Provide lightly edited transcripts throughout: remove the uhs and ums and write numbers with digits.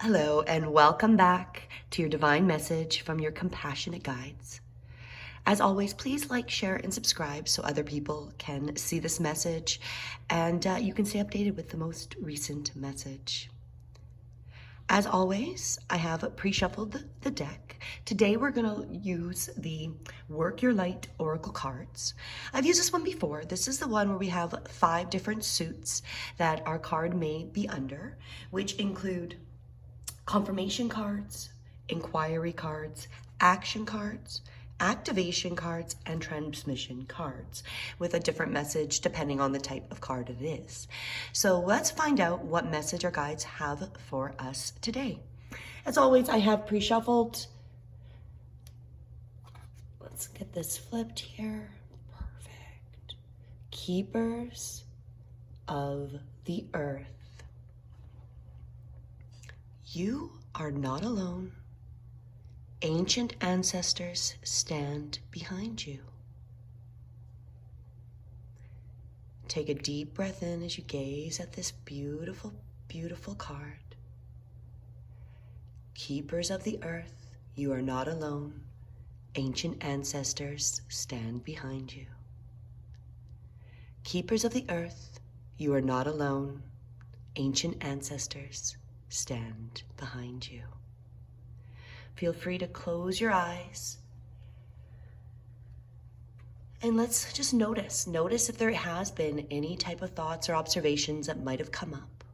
Hello, and welcome back to your divine message from your compassionate guides. As always, please like, share, and subscribe so other people can see this message and you can stay updated with the most recent message. As always, I have pre-shuffled the deck. Today we're going to use the Work Your Light Oracle cards. I've used this one before. This is the one where we have 5 different suits that our card may be under, which include confirmation cards, inquiry cards, action cards, activation cards, and transmission cards with a different message depending on the type of card it is. So let's find out what message our guides have for us today. As always, I have pre-shuffled. Let's get this flipped here. Perfect. Keepers of the Earth. You are not alone. Ancient ancestors stand behind you. Take a deep breath in as you gaze at this beautiful, beautiful card. Keepers of the Earth, you are not alone. Ancient ancestors stand behind you. Keepers of the Earth, you are not alone. Ancient ancestors stand behind you. Feel free to close your eyes and let's just notice if there has been any type of thoughts or observations that might have come up.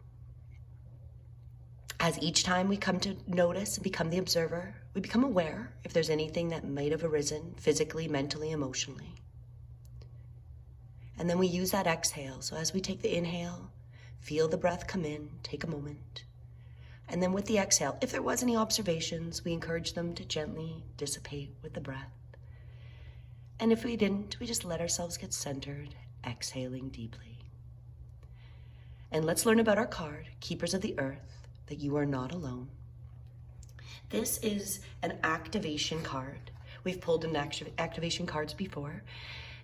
As each time we come to notice and become the observer, we become aware if there's anything that might have arisen physically, mentally, emotionally. And then we use that exhale. So as we take the inhale, feel the breath come in, take a moment. And then with the exhale, if there was any observations, we encourage them to gently dissipate with the breath. And if we didn't, we just let ourselves get centered, exhaling deeply. And let's learn about our card, Keepers of the Earth, that you are not alone. This is an activation card. We've pulled in activation cards before.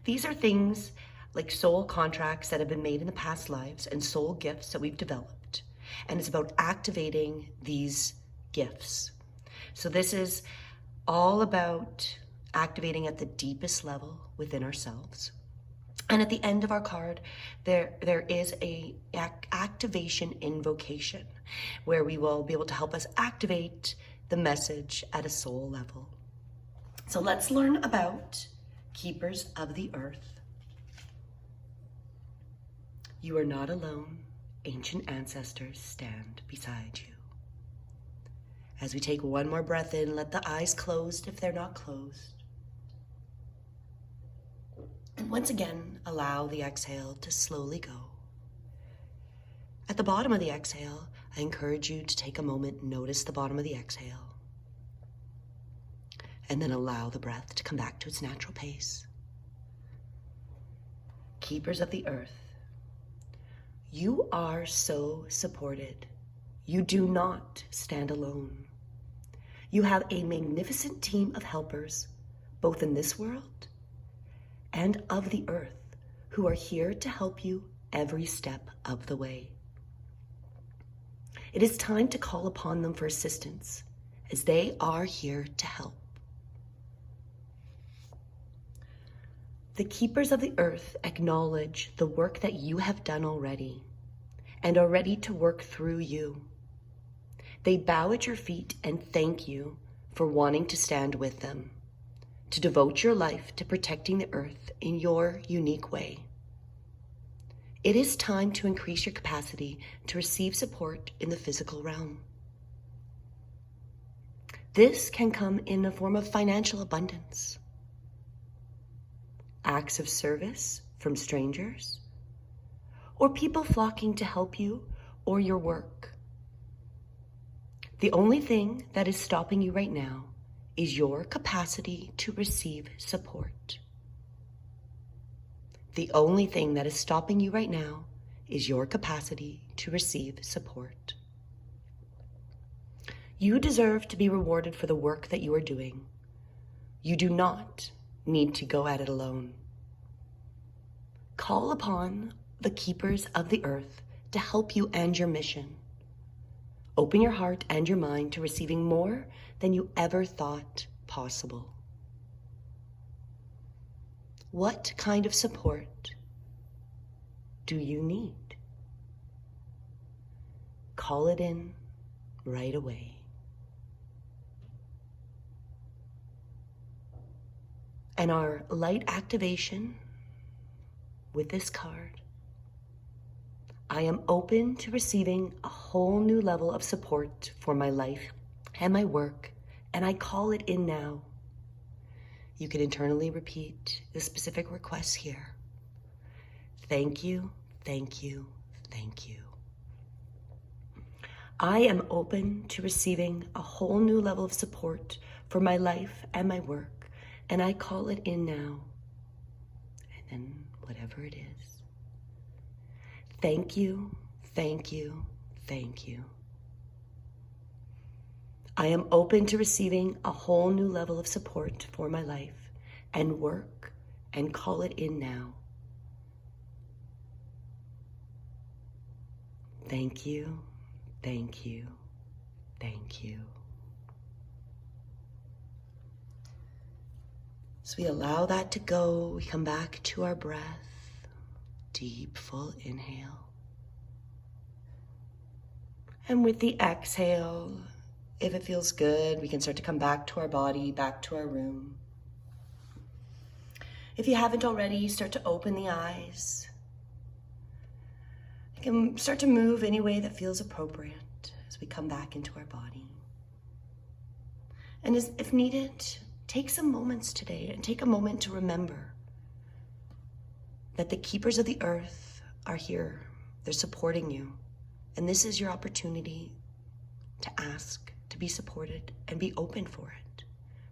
These are things like soul contracts that have been made in the past lives and soul gifts that we've developed. And it's about activating these gifts. So this is all about activating at the deepest level within ourselves. And at the end of our card, there is a activation invocation where we will be able to help us activate the message at a soul level. So let's learn about Keepers of the Earth. You are not alone. Ancient ancestors stand beside you. As we take one more breath in, let the eyes closed if they're not closed. And once again, allow the exhale to slowly go. At the bottom of the exhale, I encourage you to take a moment, notice the bottom of the exhale, and then allow the breath to come back to its natural pace. Keepers of the Earth. You are so supported. You do not stand alone. You have a magnificent team of helpers, both in this world and of the earth, who are here to help you every step of the way. It is time to call upon them for assistance, as they are here to help. The Keepers of the Earth acknowledge the work that you have done already and are ready to work through you. They bow at your feet and thank you for wanting to stand with them, to devote your life to protecting the earth in your unique way. It is time to increase your capacity to receive support in the physical realm. This can come in the form of financial abundance, acts of service from strangers, or people flocking to help you or your work. The only thing that is stopping you right now is your capacity to receive support. The only thing that is stopping you right now is your capacity to receive support. You deserve to be rewarded for the work that you are doing. You do not need to go at it alone. Call upon the Keepers of the Earth to help you end your mission. Open your heart and your mind to receiving more than you ever thought possible. What kind of support do you need? Call it in right away. And our light activation with this card, I am open to receiving a whole new level of support for my life and my work, and I call it in now. You can internally repeat the specific requests here. Thank you, thank you, thank you. I am open to receiving a whole new level of support for my life and my work, and I call it in now. And then whatever it is. Thank you, thank you, thank you. I am open to receiving a whole new level of support for my life and work, and call it in now. Thank you, thank you, thank you. So we allow that to go. We come back to our breath. Deep, full inhale. And with the exhale, if it feels good, we can start to come back to our body, back to our room. If you haven't already, start to open the eyes. You can start to move any way that feels appropriate as we come back into our body. And if needed, take some moments today and take a moment to remember that the keepers of the earth are here. They're supporting you. And this is your opportunity to ask, to be supported, and be open for it,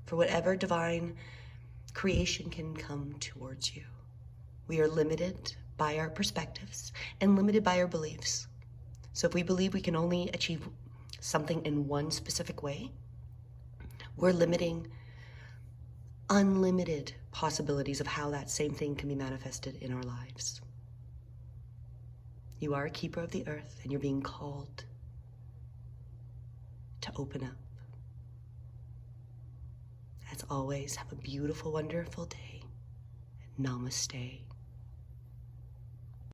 for whatever divine creation can come towards you. We are limited by our perspectives and limited by our beliefs. So if we believe we can only achieve something in one specific way, we're limiting unlimited possibilities of how that same thing can be manifested in our lives. You are a keeper of the earth, and you're being called to open up. As always, have a beautiful, wonderful day. Namaste.